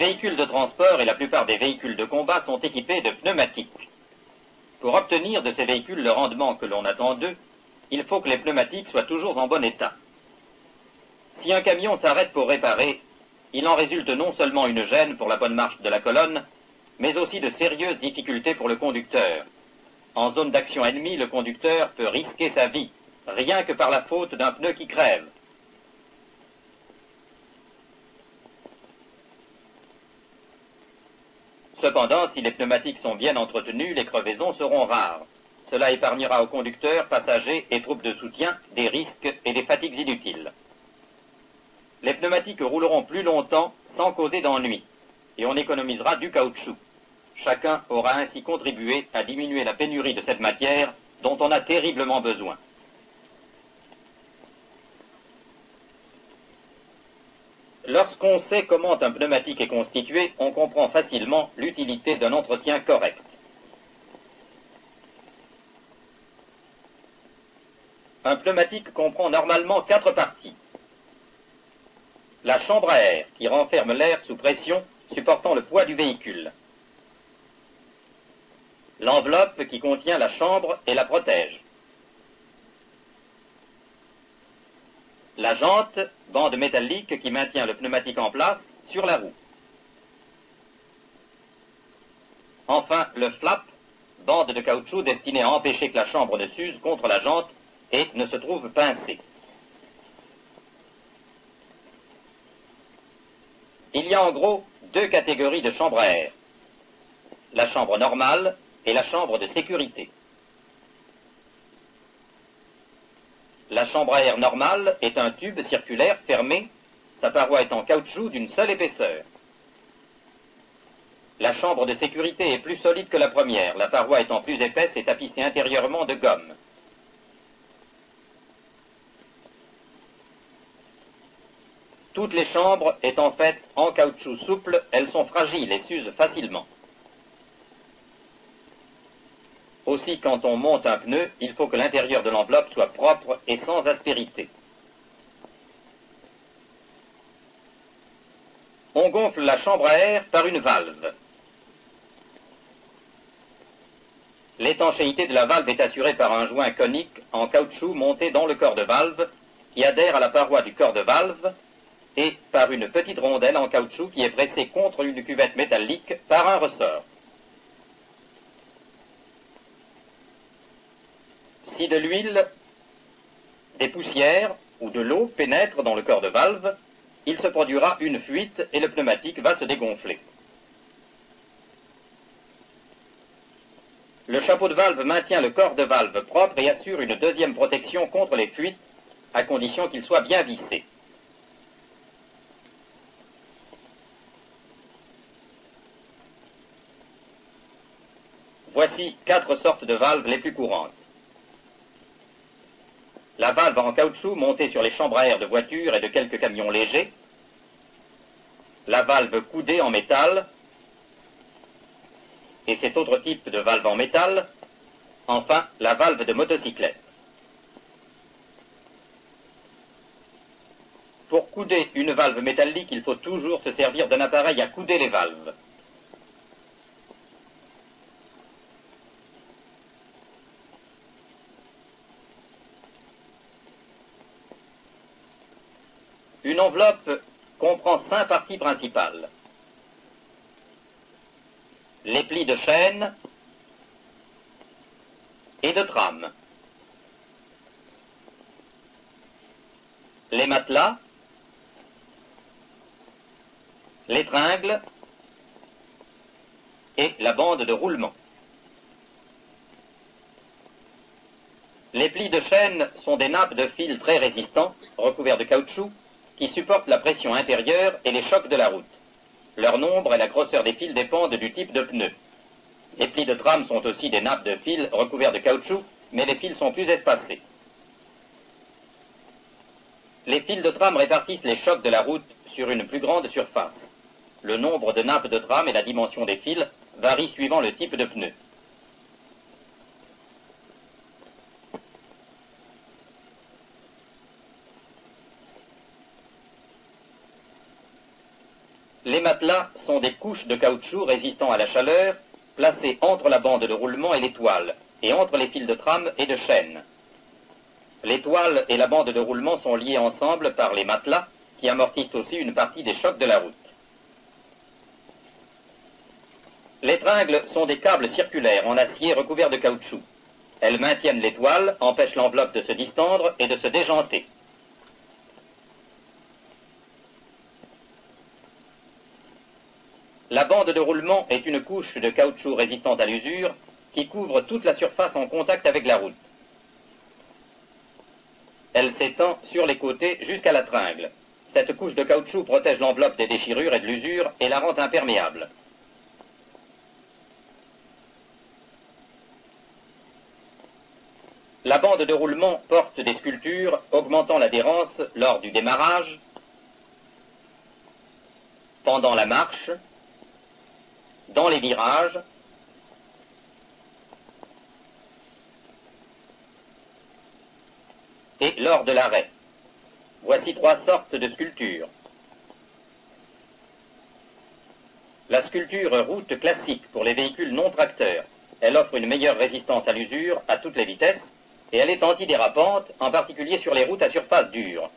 véhicules de transport et la plupart des véhicules de combat sont équipés de pneumatiques. Pour obtenir de ces véhicules le rendement que l'on attend d'eux, il faut que les pneumatiques soient toujours en bon état. Si un camion s'arrête pour réparer, il en résulte non seulement une gêne pour la bonne marche de la colonne, mais aussi de sérieuses difficultés pour le conducteur. En zone d'action ennemie, le conducteur peut risquer sa vie, rien que par la faute d'un pneu qui crève. Cependant, si les pneumatiques sont bien entretenus, les crevaisons seront rares. Cela épargnera aux conducteurs, passagers et troupes de soutien des risques et des fatigues inutiles. Les pneumatiques rouleront plus longtemps sans causer d'ennui, et on économisera du caoutchouc. Chacun aura ainsi contribué à diminuer la pénurie de cette matière dont on a terriblement besoin. Lorsqu'on sait comment un pneumatique est constitué, on comprend facilement l'utilité d'un entretien correct. Un pneumatique comprend normalement 4 parties. La chambre à air, qui renferme l'air sous pression, supportant le poids du véhicule. L'enveloppe qui contient la chambre et la protège. La jante, bande métallique qui maintient le pneumatique en place sur la roue. Enfin, le flap, bande de caoutchouc destinée à empêcher que la chambre ne s'use contre la jante et ne se trouve pincée. Il y a en gros 2 catégories de chambres à air. La chambre normale et la chambre de sécurité. La chambre à air normale est un tube circulaire fermé, sa paroi est en caoutchouc d'une seule épaisseur. La chambre de sécurité est plus solide que la première, la paroi étant plus épaisse et tapissée intérieurement de gomme. Toutes les chambres étant faites en caoutchouc souple, elles sont fragiles et s'usent facilement. Aussi, quand on monte un pneu, il faut que l'intérieur de l'enveloppe soit propre et sans aspérité. On gonfle la chambre à air par une valve. L'étanchéité de la valve est assurée par un joint conique en caoutchouc monté dans le corps de valve, qui adhère à la paroi du corps de valve, et par une petite rondelle en caoutchouc qui est pressée contre une cuvette métallique par un ressort. Si de l'huile, des poussières ou de l'eau pénètrent dans le corps de valve, il se produira une fuite et le pneumatique va se dégonfler. Le chapeau de valve maintient le corps de valve propre et assure une deuxième protection contre les fuites, à condition qu'il soit bien vissé. Voici 4 sortes de valves les plus courantes. La valve en caoutchouc montée sur les chambres à air de voitures et de quelques camions légers. La valve coudée en métal. Et cet autre type de valve en métal. Enfin, la valve de motocyclette. Pour couder une valve métallique, il faut toujours se servir d'un appareil à couder les valves. Une enveloppe comprend 5 parties principales. Les plis de chaîne et de trame. Les matelas, les tringles et la bande de roulement. Les plis de chaîne sont des nappes de fil très résistants, recouverts de caoutchouc, qui supportent la pression intérieure et les chocs de la route. Leur nombre et la grosseur des fils dépendent du type de pneu. Les plis de trame sont aussi des nappes de fil recouverts de caoutchouc, mais les fils sont plus espacés. Les fils de trame répartissent les chocs de la route sur une plus grande surface. Le nombre de nappes de trame et la dimension des fils varient suivant le type de pneu. Les matelas sont des couches de caoutchouc résistant à la chaleur, placées entre la bande de roulement et l'étoile, et entre les fils de trame et de chaîne. L'étoile et la bande de roulement sont liées ensemble par les matelas, qui amortissent aussi une partie des chocs de la route. Les tringles sont des câbles circulaires en acier recouverts de caoutchouc. Elles maintiennent l'étoile, empêchent l'enveloppe de se distendre et de se déjanter. La bande de roulement est une couche de caoutchouc résistante à l'usure qui couvre toute la surface en contact avec la route. Elle s'étend sur les côtés jusqu'à la tringle. Cette couche de caoutchouc protège l'enveloppe des déchirures et de l'usure et la rend imperméable. La bande de roulement porte des sculptures augmentant l'adhérence lors du démarrage, pendant la marche, dans les virages, et lors de l'arrêt. Voici 3 sortes de sculptures. La sculpture route classique pour les véhicules non tracteurs. Elle offre une meilleure résistance à l'usure à toutes les vitesses et elle est antidérapante, en particulier sur les routes à surface dure.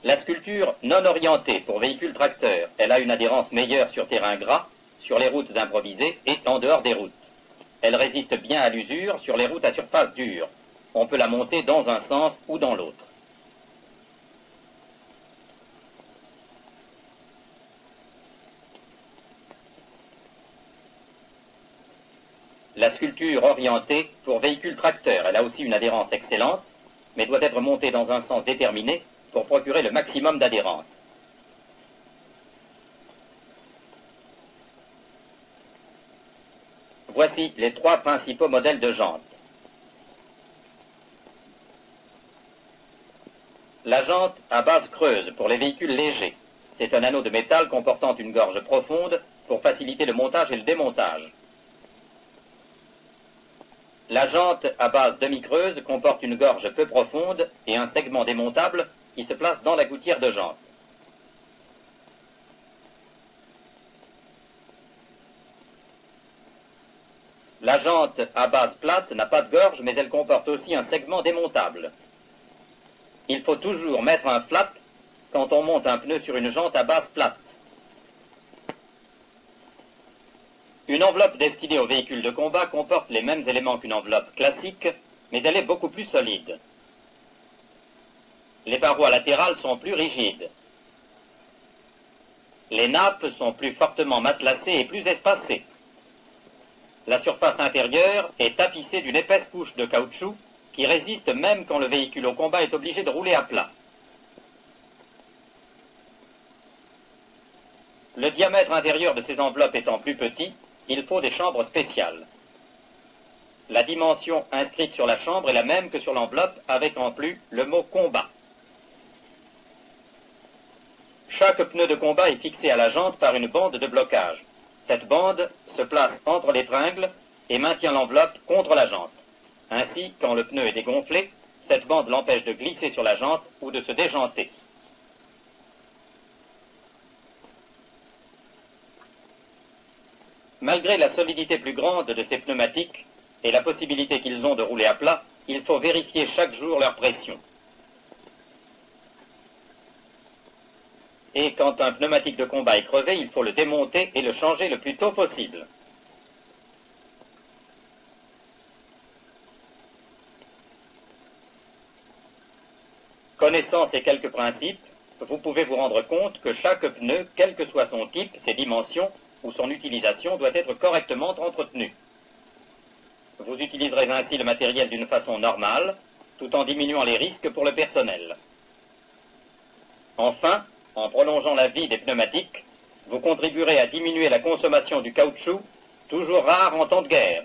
La sculpture non orientée pour véhicules tracteurs. Elle a une adhérence meilleure sur terrain gras, sur les routes improvisées et en dehors des routes. Elle résiste bien à l'usure sur les routes à surface dure. On peut la monter dans un sens ou dans l'autre. La sculpture orientée pour véhicules tracteurs. Elle a aussi une adhérence excellente, mais doit être montée dans un sens déterminé pour procurer le maximum d'adhérence. Voici les 3 principaux modèles de jantes. La jante à base creuse pour les véhicules légers. C'est un anneau de métal comportant une gorge profonde pour faciliter le montage et le démontage. La jante à base demi-creuse comporte une gorge peu profonde et un segment démontable qui se place dans la gouttière de jante. La jante à base plate n'a pas de gorge, mais elle comporte aussi un segment démontable. Il faut toujours mettre un flap quand on monte un pneu sur une jante à base plate. Une enveloppe destinée aux véhicules de combat comporte les mêmes éléments qu'une enveloppe classique, mais elle est beaucoup plus solide. Les parois latérales sont plus rigides. Les nappes sont plus fortement matelassées et plus espacées. La surface intérieure est tapissée d'une épaisse couche de caoutchouc qui résiste même quand le véhicule au combat est obligé de rouler à plat. Le diamètre intérieur de ces enveloppes étant plus petit, il faut des chambres spéciales. La dimension inscrite sur la chambre est la même que sur l'enveloppe, avec en plus le mot combat. Chaque pneu de combat est fixé à la jante par une bande de blocage. Cette bande se place entre les tringles et maintient l'enveloppe contre la jante. Ainsi, quand le pneu est dégonflé, cette bande l'empêche de glisser sur la jante ou de se déjanter. Malgré la solidité plus grande de ces pneumatiques et la possibilité qu'ils ont de rouler à plat, il faut vérifier chaque jour leur pression. Et quand un pneumatique de combat est crevé, il faut le démonter et le changer le plus tôt possible. Connaissant ces quelques principes, vous pouvez vous rendre compte que chaque pneu, quel que soit son type, ses dimensions ou son utilisation, doit être correctement entretenu. Vous utiliserez ainsi le matériel d'une façon normale, tout en diminuant les risques pour le personnel. Enfin, en prolongeant la vie des pneumatiques, vous contribuerez à diminuer la consommation du caoutchouc, toujours rare en temps de guerre.